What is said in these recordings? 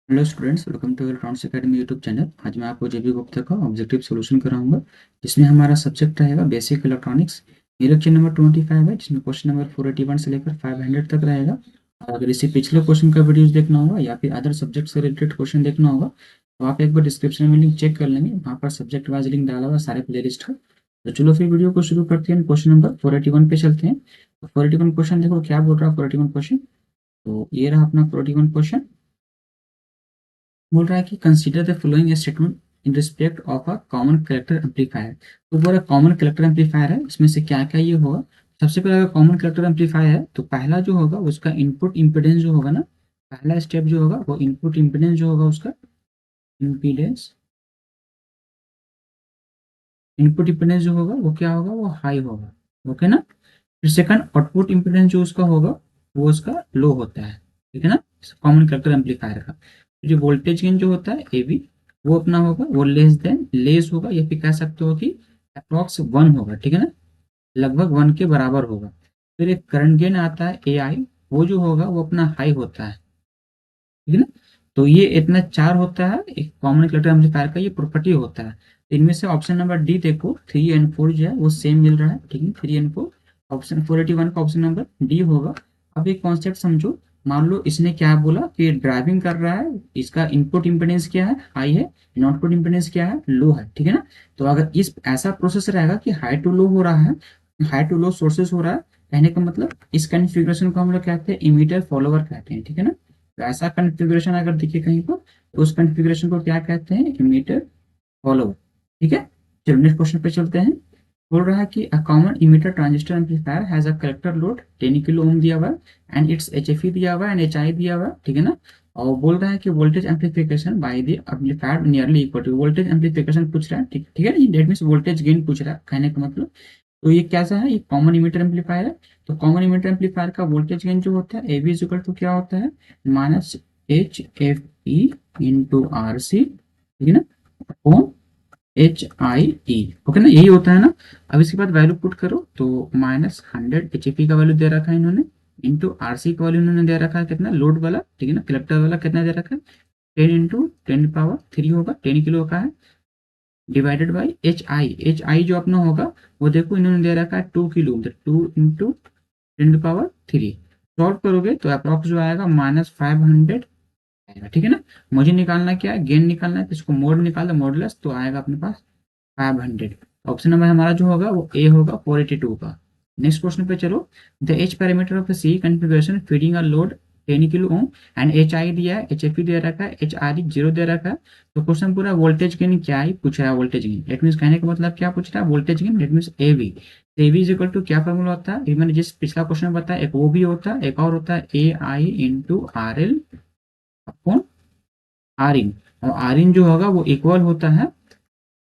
Hello students, welcome to electronics academy YouTube channel. आज मैं आपको जेबी गुप्ता का ऑब्जेक्टिव सॉल्यूशन कराऊंगा, जिसमें हमारा सब्जेक्ट रहेगा बेसिक इलेक्ट्रॉनिक्स। ये लेक्चर नंबर 25 है, जिसमें क्वेश्चन नंबर 481 से लेकर 500 तक रहेगा। और अगर इसी पिछले क्वेश्चन का वीडियोस देखना होगा या फिर अदर सब्जेक्ट से रिलेटेड क्वेश्चन देखना होगा, तो आप एक बार डिस्क्रिप्शन में लिंक चेक कर लेंगे। वहाँ पर सब्जेक्ट वाइज लिंक डाला हुआ सारे प्ले लिस्ट का। तो चलो फिर वीडियो को शुरू करते हैं। क्वेश्चन नंबर 481 पे चलते हैं। तो 481 क्वेश्चन देखो क्या बोल रहा है। 481 क्वेश्चन, तो ये रहा अपना 481 क्वेश्चन। बोल रहा है कि consider the following statement in respect of a common collector amplifier. तो बोल रहा कॉमन कलेक्टर एम्पलीफायर है, इसमें से क्या क्या ये होगा। सबसे पहले अगर कॉमन कलेक्टर एम्पलीफायर है तो पहला जो होगा उसका इनपुट इम्पिडेंस जो होगा ना, पहला स्टेप जो होगा वो इनपुट इम्पिडेंस जो होगा उसका इम्पीडेंस, इनपुट इम्पिडेंस जो होगा वो क्या होगा, वो हाई होगा। ओके ना। फिर सेकंड आउटपुट इम्पिडेंस जो उसका होगा वो उसका लो होता है। ठीक है ना, कॉमन कलेक्टर एम्पलीफायर का। फिर जो वोल्टेज गेन जो होता है ए बी, वो अपना होगा वो लेस होगा, या फिर कह सकते हो कि अप्रॉक्स 1 होगा। ठीक है ना, लगभग 1 के बराबर होगा। फिर एक करंट गेन आता है ए आई, वो जो होगा वो अपना हाई होता है। ठीक है ना। तो ये इतना चार होता है एक कॉमन कलेक्टर एम्पलीफायर का, ये प्रॉपर्टी होता है। तो इनमें से ऑप्शन नंबर डी देखो, 3 और 4 जो है वो सेम मिल रहा है। ठीक है, 3 और 4, ऑप्शन 481 का ऑप्शन नंबर डी होगा। अब एक कॉन्सेप्ट समझो। मान लो इसने क्या बोला कि ड्राइविंग कर रहा है, इसका इनपुट इम्पिडेंस क्या है, हाई है, आउटपुट इम्पिडेंस क्या है, लो है। ठीक है ना। तो अगर इस ऐसा प्रोसेस रहेगा कि हाई टू लो हो रहा है, हाई टू लो सोर्सेस हो रहा है, कहने का मतलब इस कॉन्फ़िगरेशन को हम लोग कहते हैं इमीटर फॉलोवर कहते हैं। ठीक है ना। तो ऐसा कॉन्फ़िगरेशन अगर दिखे कहीं पर, तो उस कॉन्फ़िगरेशन को क्या कहते हैं, इमीटर फॉलोवर। ठीक है। चलो नेक्स्ट क्वेश्चन पे चलते हैं। बोल रहा है कि a common emitter transistor amplifier has a collector load 10 kilo ओम दिया हुआ है, एंड इट्स एचएफई दिया हुआ है एंड एचआई दिया हुआ है। ठीक है ना। और बोल रहा है कि voltage amplification by the amplifier nearly equal to, voltage amplification पूछ रहा है। ठीक ठीक है, दैट मींस वोल्टेज गेन पूछ रहा है, कहने का मतलब। तो ये कैसा है, ये कॉमन इमीटर एम्पलीफायर है। तो कॉमन इमीटर एम्पलीफायर का वोल्टेज गेन जो होता है ए बी इक्वल टू क्या होता है, minus H F E into R C. ठीक है ना, upon H I E. Okay ना, यही होता है ना। अब इसके बाद वैल्यू पुट करो तो -100 एच एफ ई का वैल्यू दे रखा है इन्होंने, इंटू आर सी का वैल्यू इन्होंने दे रखा है कितना, लोड वाला। ठीक है ना, कलेक्टर वाला कितना दे रखा है, 10 × 10⁻³ होगा, 10 किलो का है, डिवाइडेड बाई एच आई जो अपना होगा वो देखो इन्होंने दे रखा है 2 किलो, 2 × 10⁻³ सॉल्व करोगे तो अप्रॉक्स जो आएगा -500 आएगा। ठीक है ना। मुझे निकालना क्या है, गेन निकालना है, तो इसको मोड निकाल दो, मॉडुलस, तो आएगा अपने पास 500। ऑप्शन नंबर हमारा जो होगा वो ए होगा 482 का। नेक्स्ट क्वेश्चन पे चलो। The H parameter of C configuration feeding a load 10 kilo ohm and H I दिया है, एच एफ दे रखा है, एच आर जीरो दे रखा है। तो क्वेश्चन पूरा वोल्टेज गेन क्या ही पूछ रहा है, वोल्टेज गेन। डेट मीन्स कहने का मतलब क्या पूछ रहा है, voltage gain. That means A V. A V is equal to क्या फॉर्मूला होता है, ये मैंने जिस पिछला क्वेश्चन में बताया, एक वो भी होता है, एक और होता है A I into R L upon R in. और आर इन जो होगा वो इक्वल होता है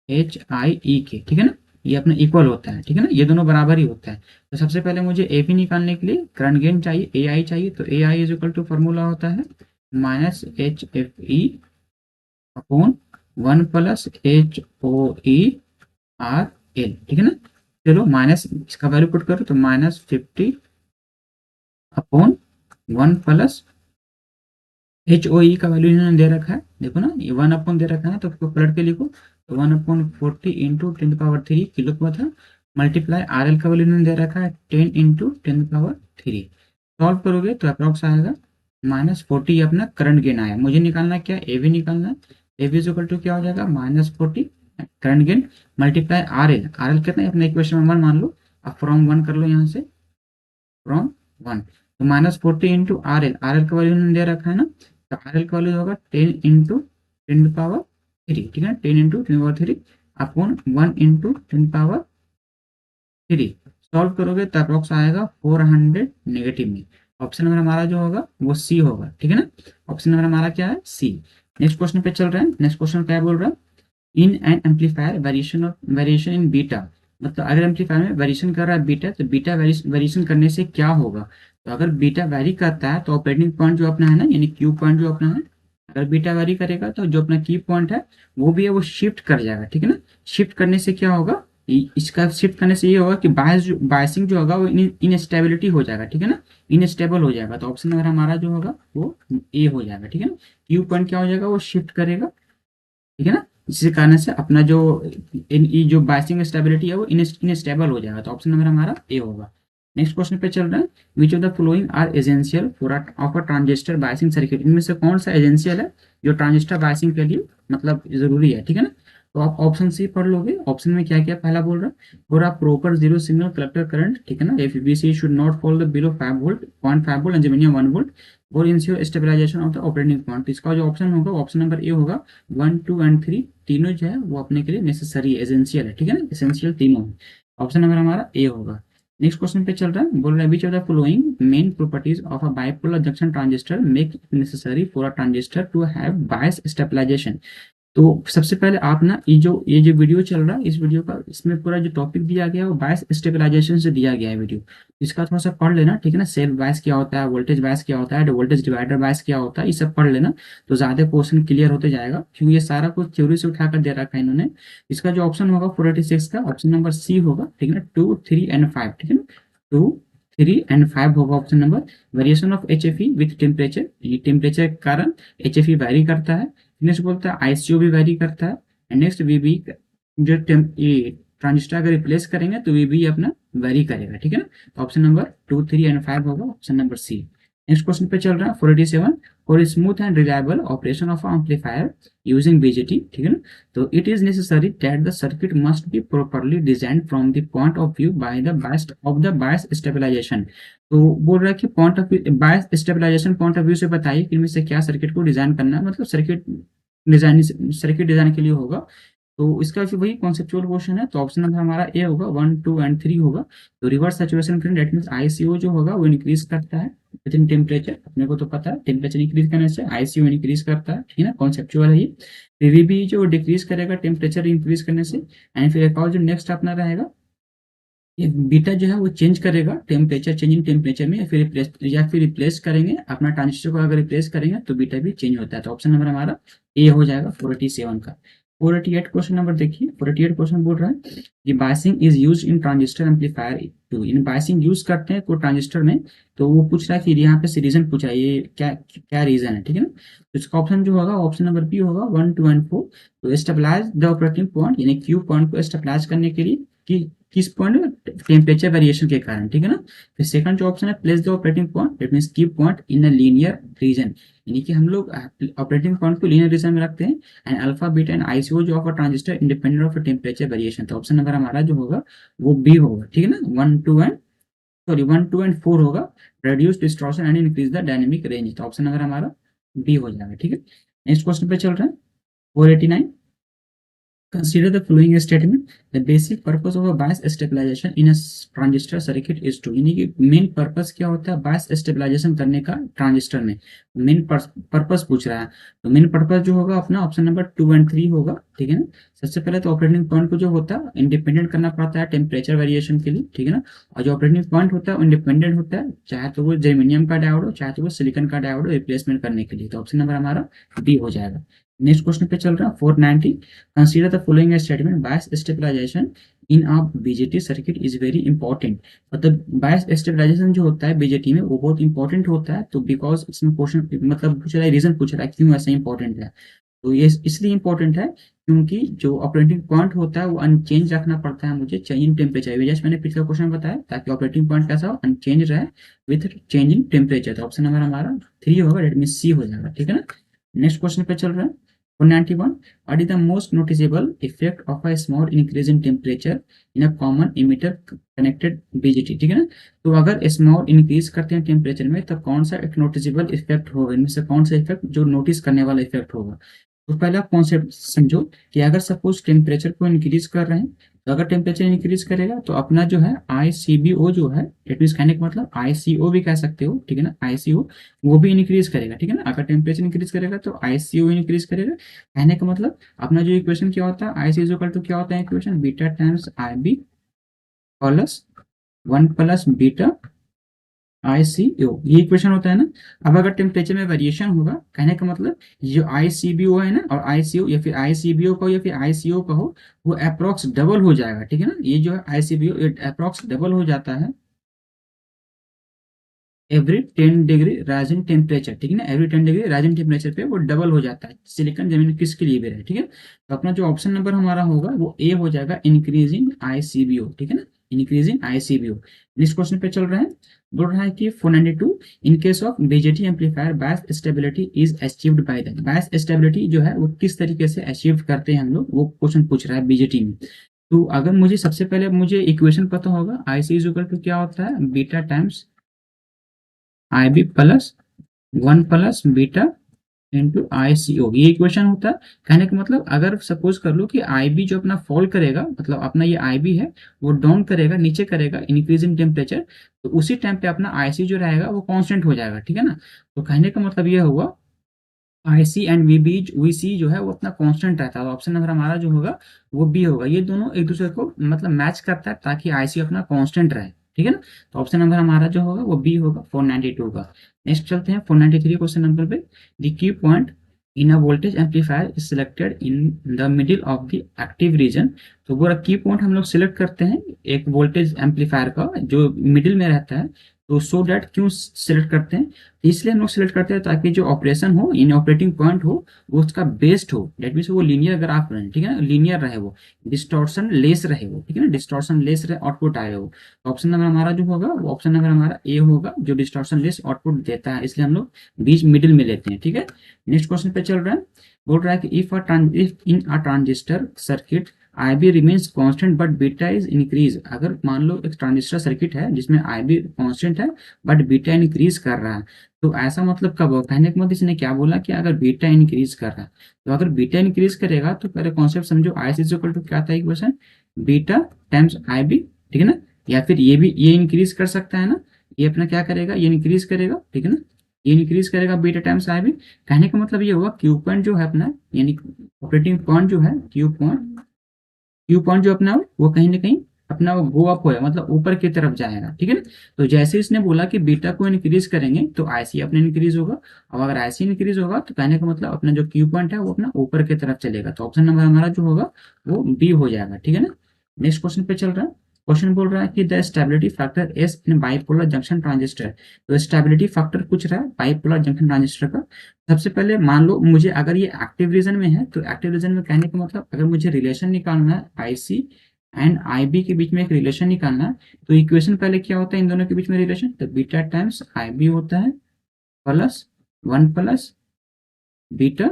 एच आई ई के। ठीक है ना, ये अपना इक्वल होता है। ठीक है ना, ये दोनों बराबर ही होता है। तो सबसे पहले मुझे ए पी निकालने के लिए करंट गेन चाहिए, ए आई चाहिए। तो ए I is equal to formula होता है -HFE अपॉन 1 + HOE ठीक है ना। चलो माइनस इसका वैल्यू पुट करो तो -50 अपॉन 1 + HOE का वैल्यू इन्होंने दे रखा है, देखो ना, ये 1 दे रखा है तो उसको पलट के लिखो। तो 1/40 इंटू 10⁻³ किलो का था, मल्टीप्लाई आर एल का वैल्यू इन्होंने दे रखा है 10 इंटू 10⁻³ सॉल्व करोगे तो अप्रॉक्स आएगा -40। अपना करंट गेन आया, मुझे निकालना क्या, ए वी निकालना है। ए वी इक्वल टू क्या हो जाएगा, -40 current gain multiply R L. R L कितना है, अपने इक्वेशन में 1 मान लो। अब फ्रॉम 1 कर लो यहाँ से, फ्रॉम 1। तो -40 इंटू आर एल का वैल्यू इन्होंने दे रखा है ना। तो आर एल का वैल्यू होगा 10 इंटू 10⁻³ ठीक है, 10 इंटू 10⁻³ अपॉन 1 इंटू 10⁻³ सॉल्व करोगे तो अप्रॉक्स आएगा 400 नेगेटिव में। ऑप्शन नंबर हमारा जो होगा वो सी होगा। ठीक है ना, ऑप्शन नंबर हमारा क्या है, सी। नेक्स्ट क्वेश्चन पे चल रहे हैं। नेक्स्ट क्वेश्चन क्या बोल रहा है, in an amplifier variation in beta. मतलब अगर एम्पलीफायर में वेरिएशन कर रहा है बीटा, तो बीटा वेरिएशन करने से क्या होगा। तो अगर बीटा वेरी करता है तो ऑपरेटिंग पॉइंट जो अपना है ना, यानी क्यू पॉइंट जो अपना है, अगर बीटा वेरी करेगा तो जो अपना की पॉइंट है वो भी है वो शिफ्ट कर जाएगा। ठीक है ना, शिफ्ट करने से क्या होगा, इसका शिफ्ट करने से ये होगा कि बायसिंग जो होगा वो इनस्टेबिलिटी हो जाएगा, ठीक है ना, इनस्टेबल हो जाएगा। तो ऑप्शन नंबर हमारा जो होगा वो ए हो जाएगा, ठीक है ना। क्यू पॉइंट क्या हो जाएगा, वो शिफ्ट करेगा, ठीक है ना। इसी कारण से अपना जो जो बायसिंग स्टेबिलिटी है वो इनस्टेबल हो जाएगा। तो ऑप्शन नंबर हमारा ए होगा। नेक्स्ट क्वेश्चन पे चल रहा है, which of the following are essential for of a transistor biasing circuit. इनमें से कौन सा एसेंशियल है जो ट्रांजिस्टर बायसिंग के लिए मतलब जरूरी है, ठीक है ना। तो आप ऑप्शन सी पढ़ लोगे। ऑप्शन में क्या क्या पहला बोल रहा है, for a proper zero signal collector current, ठीक है ना, FVC should not fall the below 5 volt 0.5 volt and germanium 1 volt और ensure stabilization of the operating point. इसका जो ऑप्शन होगा ऑप्शन नंबर ए होगा। 1 2 एंड 3 तीनों जो है वो अपने के लिए नेसेसरी एसेंशियल है, ठीक है ना, एसेंशियल तीनों है। ऑप्शन नंबर हमारा ए होगा। नेक्स्ट क्वेश्चन पे चल रहा है, बोल रहा है which of the following main properties of a bipolar junction transistor make it necessary for a transistor to have bias stabilisation. तो सबसे पहले आप ना ये जो वीडियो चल रहा है, इस वीडियो का इसमें पूरा जो टॉपिक दिया गया है वो बायस स्टेबलाइजेशन से दिया गया है वीडियो। इसका थोड़ा सा पढ़ लेना, ठीक है ना। सेल्फ बायस क्या होता है, वोल्टेज बायस क्या होता है, वोल्टेज डिवाइडर बायस क्या होता है, ये सब पढ़ लेना। तो ज्यादा क्वेश्चन क्लियर होते जाएगा, क्योंकि ये सारा कुछ थ्योरी से उठाकर दे रखा है इन्होंने। इसका जो ऑप्शन होगा 486 का ऑप्शन नंबर सी होगा, ठीक है ना। 2 3 एंड 5, ठीक है ना, 2 3 एंड 5 होगा option number. Variation of H F E with temperature, ये टेम्परेचर के कारण एच एफ ई वेरी करता है। नेक्स्ट बोलता है आईसीओ भी वेरी करता है। एंड नेक्स्ट वीबी जो ये ट्रांजिस्टर अगर रिप्लेस करेंगे तो वीबी अपना वेरी करेगा, ठीक है ना। तो ऑप्शन नंबर 2 3 एंड 5 होगा option number C. Next question पे चल रहा है 487, for smooth and reliable operation of amplifier using BJT, ठीक है ना। तो it is necessary that the circuit must be properly design from the point of view by the bias stabilisation. तो बोल रहा है कि point of bias stabilisation point of view से बताइए कि इनमें से क्या सर्किट को डिजाइन करना है, मतलब सर्किट डिजाइन के लिए होगा। तो इसका फिर वही कॉन्सेप्चुअल क्वेश्चन है। तो ऑप्शन नंबर हमारा ए होगा, 1 2 एंड 3 होगा। तो reverse saturation current that means ICO जो होगा वो इंक्रीज करता है विद इन टेम्परेचर। अपने को तो पता है टेम्परेचर इंक्रीज करने से आईसीओ इंक्रीज करता है, ठीक है ना, कॉन्सेप्चुअल है ये। वीवीबी जो डिक्रीज करेगा टेम्परेचर इंक्रीज करने से। एंड फिर एक और जो नेक्स्ट अपना रहेगा, ये बीटा जो है वो चेंज करेगा टेम्परेचर, चेंज इन टेम्परेचर में, या फिर रिप्लेस करेंगे अपना ट्रांजिस्टर को, अगर रिप्लेस करेंगे तो बीटा भी चेंज होता है। तो ऑप्शन नंबर हमारा ए हो जाएगा 487 का। 488 क्वेश्चन नंबर देखिए। 488 क्वेश्चन बोल रहा है कि biasing is use in transistor amplifier to, इन बायसिंग यूज करते हैं को ट्रांजिस्टर में। तो वो पूछ रहा है कि यहाँ पे रीजन पूछा है, ये क्या क्या रीजन है, ठीक है ना। तो इसका ऑप्शन जो होगा ऑप्शन नंबर बी होगा 1 2 एंड 4। तो स्टेबलाइज द ऑपरेटिंग पॉइंट, यानी क्यू पॉइंट को स्टेबलाइज करने के लिए कि किस पॉइंट, टेम्परेचर वेरिएशन के कारण, ठीक है ना। फिर सेकंड जो ऑप्शन है place the operating point that means keep point in a linear region, यानी कि हम लोग ऑपरेटिंग पॉइंट को लीनियर रीजन में रखते हैं। And alpha beta and ICO जो of a transistor independent of temperature variation. तो ऑप्शन नंबर हमारा जो होगा वो बी होगा, ठीक है ना। 1 2 एंड 4 होगा, reduce distortion and increase the dynamic range। तो ऑप्शन नंबर हमारा बी हो जाएगा, ठीक है। नेक्स्ट क्वेश्चन पे चल रहा है 489, consider the following statement, the basic purpose of a bias stabilization in a transistor circuit is to, यानी कि मेन पर्पस क्या होता है बायस स्टेबलाइजेशन करने का ट्रांजिस्टर में, मेन पर्पस पूछ रहा है। तो मेन पर्पस जो होगा अपना ऑप्शन नंबर 2 एंड 3 होगा, ठीक है ना। सबसे पहले तो ऑपरेटिंग पॉइंट को जो होता है इंडिपेंडेंट करना पड़ता है टेम्परेचर वेरिएशन के लिए, ठीक है ना। और जो ऑपरेटिंग पॉइंट होता है इंडिपेंडेंट होता है, चाहे तो वो जर्मेनियम का डायोड हो चाहे तो वो सिलिकॉन का डायोड हो, रिप्लेसमेंट करने के लिए। तो ऑप्शन नंबर हमारा डी हो जाएगा। नेक्स्ट क्वेश्चन पे चल रहा है 490, consider the following statement, bias stabilisation in a BJT circuit is very important. मतलब बायस स्टेबलाइजेशन जो होता है बीजेटी में वो बहुत इंपॉर्टेंट होता है। तो बिकॉज इसमें क्वेश्चन मतलब पूछ रहा है, रीजन पूछ रहा है क्यों ऐसा इंपॉर्टेंट है। तो ये इसलिए इंपॉर्टेंट है क्योंकि जो ऑपरेटिंग पॉइंट होता है वो अनचेंज रखना पड़ता है मुझे, चेंज इन टेम्परेचर, जैसे मैंने पिछला क्वेश्चन बताया, ताकि ऑपरेटिंग पॉइंट कैसा हो, अनचेंज रहे विथ चेंज इन टेम्परेचर। तो ऑप्शन नंबर हमारा 3 होगा, डेट मीन सी हो जाएगा, ठीक है ना। नेक्स्ट क्वेश्चन पे चल रहा है 191, what is the most noticeable effect of a small increase in temperature in a common emitter connected BJT, ठीक है ना। तो अगर स्मॉल इंक्रीज करते हैं टेम्परेचर में तो कौन सा एक नोटिसेबल इफेक्ट होगा, इनमें से कौन सा इफेक्ट जो नोटिस करने वाला इफेक्ट होगा। तो पहले आप कॉन्सेप्ट समझो कि अगर सपोज टेम्परेचर को इंक्रीज कर रहे हैं, तो अगर टेम्परेचर इंक्रीज करेगा तो अपना जो है ICBO जो है, इट मीन कहने का मतलब ICO भी कह सकते हो, ठीक है ना, ICO वो भी इंक्रीज करेगा, ठीक है ना। अगर टेम्परेचर इंक्रीज करेगा तो ICO इंक्रीज करेगा। कहने का मतलब अपना जो इक्वेशन क्या होता है, IC इज इक्वल टू क्या होता है equation, beta times IB plus 1 plus beta ICO, ये इक्वेशन होता है ना। अब अगर टेम्परेचर में वेरिएशन होगा, कहने का मतलब जो ICBO है ना और ICO या फिर ICBO का हो या फिर ICO का हो, वो अप्रोक्स डबल हो जाएगा, ठीक है ना। ये जो है ICBO ये अप्रोक्स डबल हो जाता है एवरी 10 डिग्री राइजिंग टेम्परेचर, ठीक है ना। एवरी 10 डिग्री राइजिंग टेम्परेचर पे वो डबल हो जाता है। सिलिकॉन जमीन किसके लिए भी रहे, ठीक है। तो अपना जो ऑप्शन नंबर हमारा होगा वो ए हो जाएगा, इंक्रीजिंग ICBO, ठीक है ना, इंक्रीजिंग ICBO। नेक्स्ट क्वेश्चन पे चल रहे हैं। बोल रहा है कि 492 in case of BJT amplifier bias stability is achieved by the, bias stability जो है वो किस तरीके से अचीव करते हैं हम लोग, वो क्वेश्चन पूछ रहा है बीजेटी में। तो अगर मुझे सबसे पहले मुझे इक्वेशन पता होगा, IC इज इक्वल टू क्या होता है, beta times IB plus 1 plus beta into ICO, ये इक्वेशन होता है। कहने का मतलब अगर सपोज कर लो कि IB जो अपना फॉल करेगा, मतलब अपना ये IB है वो डाउन करेगा, नीचे करेगा इंक्रीज इन टेम्परेचर, तो उसी टाइम पे अपना IC जो रहेगा वो कांस्टेंट हो जाएगा, ठीक है ना। तो कहने का मतलब ये हुआ IC एंड VC जो है वो अपना कांस्टेंट रहता है। ऑप्शन नंबर हमारा जो होगा वो बी होगा। ये दोनों एक दूसरे को मतलब मैच करता है ताकि IC अपना कांस्टेंट रहे, ठीक है ना। तो ऑप्शन नंबर हमारा जो होगा वो बी होगा, 492 का। नेक्स्ट चलते हैं 493 क्वेश्चन नंबर पे। The key point in a voltage amplifier is selected in the middle of the active region. तो वो की पॉइंट हम लोग सिलेक्ट करते हैं एक वोल्टेज एम्पलीफायर का जो मिडिल में रहता है। तो सो डैट क्यों सिलेक्ट करते हैं, इसलिए हम लोग सिलेक्ट करते हैं ताकि जो ऑपरेशन हो इन ऑपरेटिंग पॉइंट हो वो उसका बेस्ड हो, डेट मीन वो लीनियर ग्राफ रहे, ठीक है ना, लीनियर रहे वो, डिस्टॉर्शन लेस रहे वो, ठीक है ना, डिस्टॉर्शन लेस रहे, आउटपुट आए वो। तो ऑप्शन नंबर हमारा जो होगा वो ऑप्शन नंबर हमारा ए होगा, जो डिस्टॉर्शन लेस आउटपुट देता है, इसलिए हम लोग बीच मिडिल में लेते हैं, ठीक है। नेक्स्ट क्वेश्चन पे चल रहा है। बोल रहा है कि if in a transistor circuit IB remains constant but beta is increase. अगर मान लो एक ट्रांजिस्टर सर्किट है जिसमें IB कांस्टेंट है बट बीटा इंक्रीज कर रहा है, तो ऐसा मतलब कब हो, कहने के मतलब इसने क्या बोला कि अगर बीटा इंक्रीज कर रहा है, तो अगर बीटा इंक्रीज करेगा तो पहले कॉन्सेप्ट समझो, IC इज इक्वल टू क्या था इक्वेशन, बीटा टाइम्स IB, ठीक है ना। या फिर ये भी ये इंक्रीज कर सकता है ना, ये अपना क्या करेगा, ये इंक्रीज करेगा, ठीक है ना, ये इंक्रीज करेगा बीटा टाइम्स IB। कहने का मतलब ये हुआ क्यू पॉइंट जो है अपना, यानी ऑपरेटिंग पॉइंट जो है क्यू पॉइंट जो अपना वो कहीं ना कहीं अपना वो गो अप होगा, मतलब ऊपर की तरफ जाएगा, ठीक है ना। तो जैसे इसने बोला कि बीटा को इंक्रीज करेंगे तो IC अपने इंक्रीज होगा, और अगर IC इंक्रीज होगा तो कहने का मतलब अपना जो क्यू पॉइंट है वो अपना ऊपर की तरफ चलेगा। तो ऑप्शन नंबर हमारा जो होगा वो बी हो जाएगा, ठीक है ना। नेक्स्ट क्वेश्चन पे चल रहा है। क्वेश्चन बोल रहा है कि the stability factor S in bipolar junction transistor. तो स्टेबिलिटी फैक्टर पूछ रहा है बाइपोलर जंक्शन ट्रांजिस्टर का। सबसे पहले मान लो मुझे अगर ये एक्टिव रीजन में है, तो एक्टिव रीजन में कहने का मतलब अगर मुझे रिलेशन निकालना है IC एंड IB के बीच में एक रिलेशन निकालना है, तो इक्वेशन पहले क्या होता है इन दोनों के बीच में रिलेशन, तो बीटा टाइम्स IB होता है plus 1 plus beta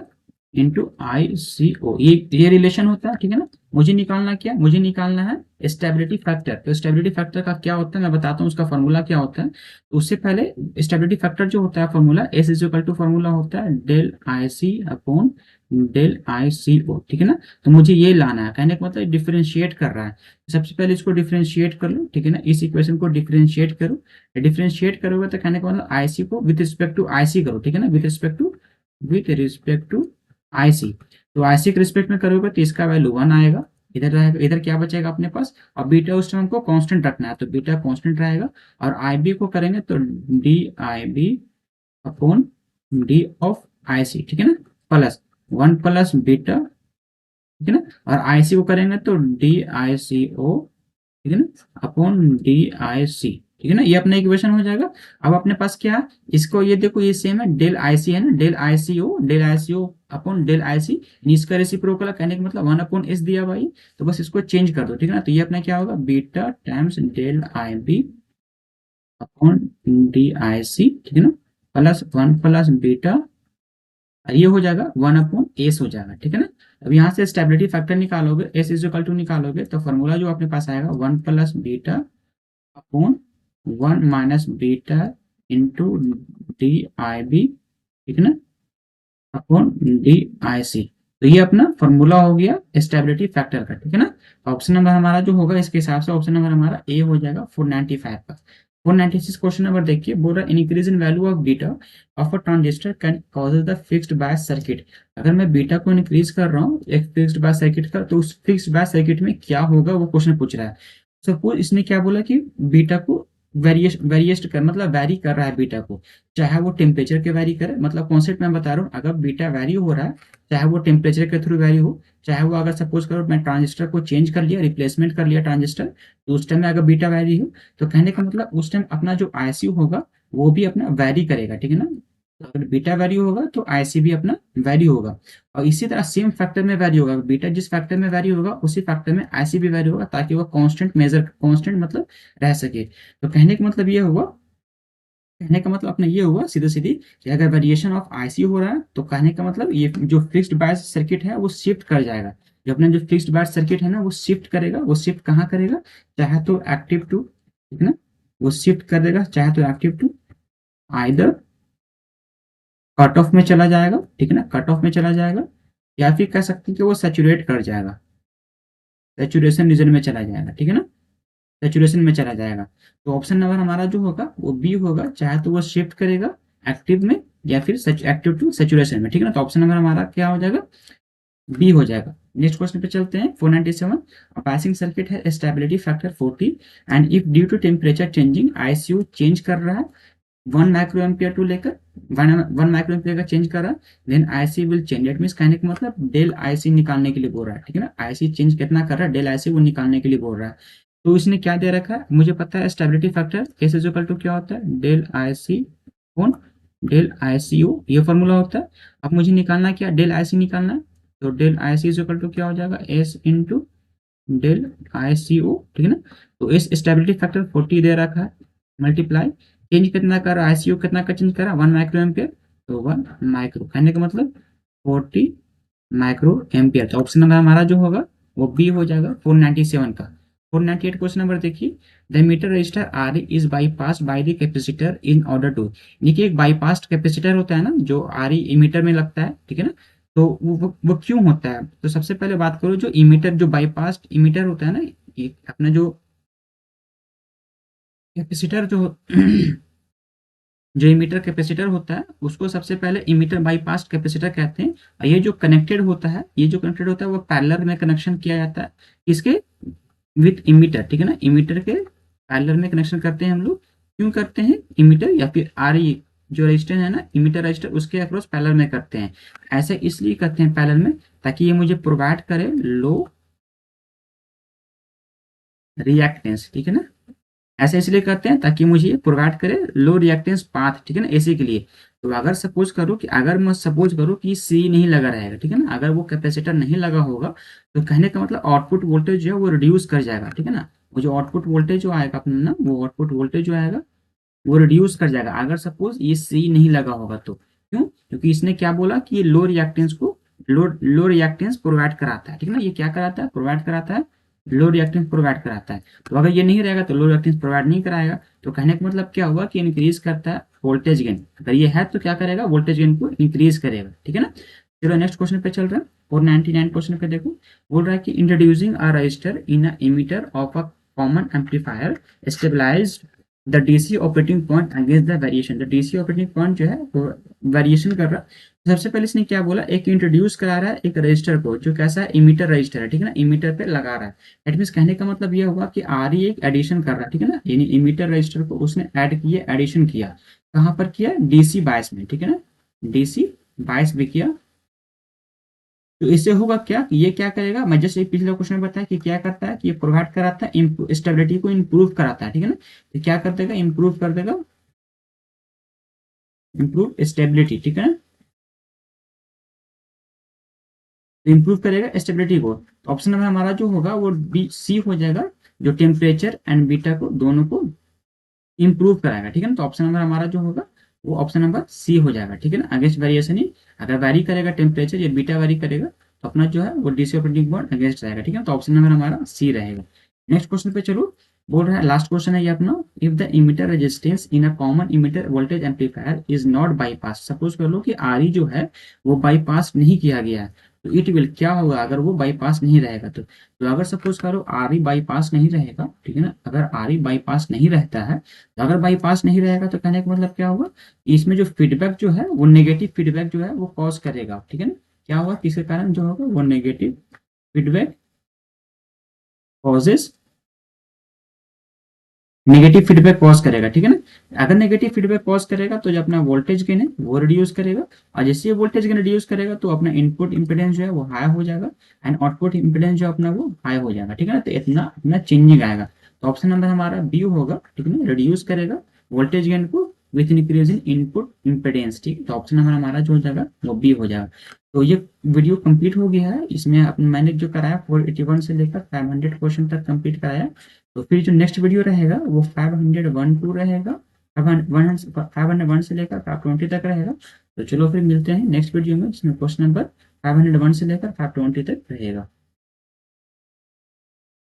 into ICO, ये रिलेशन होता है, ठीक है ना। मुझे निकालना क्या, मुझे निकालना है स्टेबिलिटी फैक्टर। तो स्टेबिलिटी फैक्टर का क्या होता है मैं बताता हूँ, उसका फॉर्मूला क्या होता है। तो उससे पहले स्टेबिलिटी फैक्टर जो होता है formula S is equal to formula होता है del IC upon del ICO, ठीक है ना। तो मुझे ये लाना है, कहने का मतलब डिफरेंशिएट कर रहा है। सबसे पहले इसको डिफरेंशिएट कर लो, ठीक है ना, इस इक्वेशन को डिफरेंशिएट करो। डिफरेंशिएट करोगे तो कहने का मतलब IC को विद रिस्पेक्ट टू IC करो, ठीक है ना, विद रिस्पेक्ट टू IC। तो IC के रिस्पेक्ट में करोगे तो इसका वैल्यू 1 आएगा, इधर रहेगा, इधर क्या बचेगा अपने पास, और बीटा उस टाइम को कांस्टेंट रखना है तो बीटा कांस्टेंट रहेगा। और IB को करेंगे तो DIB upon D of IC, ठीक है ना, प्लस 1 प्लस बीटा, ठीक है ना। और IC को करेंगे तो DICO, ठीक है ना, अपॉन DIC, ठीक है ना, ये अपना इक्वेशन हो जाएगा। अब अपने पास क्या है, इसको ये देखो ये सेम है डेल IC है ना, del ICO upon del IC, इसका रेसिप्रोकल कहने का मतलब 1 अपॉन S दिया भाई, तो बस इसको चेंज कर दो, ठीक है ना। तो ये अपना क्या होगा beta times del IB upon DIC, ठीक है ना, प्लस 1 प्लस बीटा, ये हो जाएगा 1 अपॉन S हो जाएगा, ठीक है ना। अब यहाँ से स्टेबिलिटी फैक्टर निकालोगे, S इज इक्वल टू निकालोगे तो फॉर्मूला जो अपने पास आएगा 1 plus beta upon 1 minus beta into DIB, ठीक है ना, अपॉन DIC। तो ये अपना फॉर्मूला हो गया स्टेबिलिटी फैक्टर का, ठीक है ना। ऑप्शन नंबर हमारा जो होगा इसके हिसाब से ऑप्शन नंबर हमारा ए हो जाएगा 495 का। 496 क्वेश्चन नंबर देखिए, बोल रहा increase in value of beta of a transistor can causes the fixed bias circuit. अगर मैं बीटा को इंक्रीज कर रहा हूँ एक फिक्स्ड बायस सर्किट का, तो उस फिक्स्ड बायस सर्किट में क्या होगा वो क्वेश्चन पूछ रहा है। सपोज इसने क्या बोला कि बीटा को वेरिएस्ट कर मतलब वैरी कर रहा है बीटा को, चाहे वो टेम्परेचर के वैरी करे, मतलब कॉन्सेप्ट मैं बता रहा हूँ, अगर बीटा वैरी हो रहा है, चाहे वो टेम्परेचर के थ्रू वैरी हो, चाहे वो अगर सपोज करो मैं ट्रांजिस्टर को चेंज कर लिया, रिप्लेसमेंट कर लिया ट्रांजिस्टर, तो उस टाइम में अगर बीटा वैरी हो, तो कहने का मतलब उस टाइम अपना जो आईसी होगा वो भी अपना वैरी करेगा, ठीक है ना। तो अगर बीटा वैरी होगा तो आईसी भी अपना वैरी होगा, और इसी तरह सेम फैक्टर में वैरी होगा, बीटा जिस फैक्टर में वैरी होगा उसी फैक्टर में आईसी भी वैरी होगा, ताकि वो कांस्टेंट मतलब रह सके। तो कहने का मतलब अपना ये हुआ सीधे सीधी कि अगर वेरिएशन ऑफ आईसी हो रहा है तो कहने का मतलब ये जो फिक्स्ड बायस सर्किट है वो शिफ्ट कर जाएगा, जो अपना जो फिक्स्ड बायस सर्किट है ना वो शिफ्ट करेगा, वो शिफ्ट कहाँ करेगा, चाहे तो एक्टिव टू, ठीक है ना, वो शिफ्ट कर देगा चाहे तो active to, either cut off में चला जाएगा, ठीक है ना, कट ऑफ में चला जाएगा, या फिर कह सकते हैं कि वो सेचुरेट कर जाएगा, सेचुरेशन रीजन में चला जाएगा, ठीक है ना, सेचुरेशन में चला जाएगा। तो ऑप्शन नंबर हमारा जो होगा वो बी होगा, चाहे तो वो शिफ्ट करेगा एक्टिव में या फिर एक्टिव टू सेचुरेशन में, ठीक है ना। तो ऑप्शन नंबर हमारा क्या हो जाएगा, बी हो जाएगा। नेक्स्ट क्वेश्चन पे चलते हैं 497। पासिंग सर्किट है stability factor 40 and if due to temperature changing ICU change कर रहा है 1 माइक्रो एम्पियर टू लेकर 1 माइक्रो एम्पियर का चेंज कर रहा है, then IC will change. It mean कहने का मतलब डेल आईसी निकालने के लिए बोल रहा है, ठीक है ना, आईसी चेंज कितना कर रहा है, डेल आईसी वो निकालने के लिए बोल रहा है। तो इसने क्या दे रखा है, मुझे पता है stability factor S is equal to क्या होता है, डेल आईसी कौन, डेल आईसीयू, ये फॉर्मूला होता है। अब मुझे निकालना क्या, डेल आईसी निकालना है, तो del IC is equal to क्या हो जाएगा, एस इंटू डेल आईसीओ, ठीक है ना। तो इस स्टेबिलिटी फैक्टर 40 दे रखा है, मल्टीप्लाई चेंज कितना कर रहा है, आईसीयू कितना का चेंज कर रहा है, 1 माइक्रो एम्पियर, तो 1 माइक्रो कहने का मतलब 40 माइक्रो एम्पियर। तो ऑप्शन नंबर हमारा जो होगा वो बी हो जाएगा 497 का। 498 क्वेश्चन नंबर देखिए, the emitter resistor R is bypass by the capacitor in order to. देखिए एक बाईपास कैपेसिटर होता है ना जो आर इमीटर में लगता है, ठीक है ना। तो वो क्यों होता है, तो सबसे पहले बात करो जो इमीटर, जो बाईपास इमीटर होता है ना, ये अपना जो कैपेसिटर जो जो इमीटर कैपेसिटर होता है उसको सबसे पहले इमीटर बाईपास कैपेसिटर कहते हैं। और ये जो कनेक्टेड होता है, ये जो कनेक्टेड होता है वो पैरेलल में कनेक्शन किया जाता है, इसके विथ इमीटर, ठीक है ना, इमीटर के पैरेलल में कनेक्शन करते हैं हम लोग। क्यों करते हैं, इमीटर या फिर आर जो रजिस्टर है ना, इमीटर रजिस्टर उसके अक्रॉस पैरेलल में करते हैं। ऐसे इसलिए करते हैं पैरेलल में ताकि ये मुझे प्रोवाइड करे लो रिएक्टेंस, ठीक है ना। ऐसा इसलिए करते हैं ताकि मुझे ये प्रोवाइड करे लो रिएक्टेंस पाथ, ठीक है ना, एसी के लिए। तो अगर सपोज करो कि अगर मैं सपोज करूँ कि सी नहीं लगा रहेगा, ठीक है ना, अगर वो कैपेसिटर नहीं लगा होगा, तो कहने का मतलब आउटपुट वोल्टेज जो है वो रिड्यूस कर जाएगा, ठीक है ना। वो जो आउटपुट वोल्टेज जो आएगा अपना ना, वो आउटपुट वोल्टेज जो आएगा वो रिड्यूस कर जाएगा अगर सपोज ये सी नहीं लगा होगा तो। क्यों, क्योंकि इसने क्या बोला कि ये लो रिएक्टेंस प्रोवाइड कराता है, ठीक है ना, ये क्या कराता है, प्रोवाइड कराता है, लो रिएक्टेंस प्रोवाइड कराता है। तो अगर ये नहीं रहेगा तो लो रिएक्टेंस प्रोवाइड नहीं कराएगा, तो कहने का मतलब क्या हुआ कि इंक्रीज करता है वोल्टेज गेन, अगर ये है तो क्या करेगा, वोल्टेज गेन को इंक्रीज करेगा, ठीक है ना। चलो नेक्स्ट क्वेश्चन पे चल रहा है, 499 क्वेश्चन पे देखो, बोल रहा है कि introducing a resistor in a emitter of a common amplifier stabilised the DC operating point against the variation. The DC operating point जो है वो वेरिएशन कर रहा है। सबसे पहले इसने क्या बोला, एक इंट्रोड्यूस करा रहा है एक रजिस्टर को जो कैसा है, इमीटर रजिस्टर है, ठीक है ना, इमीटर पे लगा रहा है। एट मीन कहने का मतलब ये हुआ कि आर ही एक एडिशन कर रहा है, ठीक है ना, यानी इमीटर रजिस्टर को उसने ऐड किया, एडिशन किया, कहाँ पर किया, डीसी बायस में, ठीक है ना, डीसी बायस भी किया। तो इससे होगा क्या कि ये क्या करेगा, मैं जैसे पिछले क्वेश्चन में बताया कि क्या करता है कि ये प्रोवाइड कराता है स्टेबिलिटी को इम्प्रूव कराता है, ठीक है ना। तो क्या कर देगा, इम्प्रूव कर देगा, इम्प्रूव स्टेबिलिटी, ठीक है ना, तो इम्प्रूव करेगा स्टेबिलिटी को। तो ऑप्शन नंबर हमारा जो होगा वो बी सी हो जाएगा, जो टेम्परेचर एंड बीटा को दोनों को इम्प्रूव कराएगा, ठीक है ना। तो ऑप्शन नंबर हमारा जो होगा वो ऑप्शन नंबर सी हो जाएगा, ठीक है ना, अगेंस्ट वेरिएशन ही, अगर वेरी करेगा टेम्परेचर या बीटा वेरी करेगा तो अपना जो है वो डीसी ऑपरेटिंग पॉइंट अगेंस्ट रहेगा, ठीक है। तो ऑप्शन नंबर हमारा सी रहेगा। नेक्स्ट क्वेश्चन पे चलो, बोल रहा है लास्ट क्वेश्चन है ये अपना, if the emitter resistance in a common emitter voltage amplifier is not bypass. Suppose कर लो कि आर ई जो है वो बाईपास नहीं किया गया है, तो इट विल क्या होगा अगर वो बाईपास नहीं रहेगा तो अगर सपोज करो आर ई बाईपास नहीं रहेगा, ठीक है ना, अगर आर ई बाईपास नहीं रहता है, तो अगर बाईपास नहीं रहेगा तो कहने का मतलब क्या होगा, इसमें जो फीडबैक जो है वो नेगेटिव फीडबैक जो है वो कॉज करेगा, ठीक है ना। क्या होगा, किसके कारण जो होगा वो negative feedback causes negative feedback cause करेगा, ठीक है ना। अगर नेगेटिव फीडबैक कॉज करेगा तो जो अपना वोल्टेज गेन है वो रिड्यूस करेगा, और जैसे ये वोल्टेज गेन रिड्यूस करेगा तो अपना इनपुट इंपीडेंस जो है वो हाई हो जाएगा, एंड आउटपुट इंपीडेंस जो अपना वो हाई हो जाएगा, ठीक है ना। तो इतना अपना चेंजिंग आएगा। तो ऑप्शन नंबर हमारा बी होगा, ठीक है ना, रिड्यूस करेगा वोल्टेज गेन को with increase in input impedance, ठीक है। तो ऑप्शन नंबर हमारा जो हो जाएगा वो बी हो जाएगा। तो ये वीडियो कंप्लीट हो गया है। इसमें मैंने जो कराया 481 से लेकर 500 क्वेश्चन तक कंप्लीट कराया। तो फिर जो नेक्स्ट वीडियो रहेगा वो 501 रहेगा, 501 से लेकर 520 तक रहेगा। तो चलो फिर मिलते हैं नेक्स्ट वीडियो में, जिसमें क्वेश्चन नंबर 501 से लेकर 520 तक रहेगा।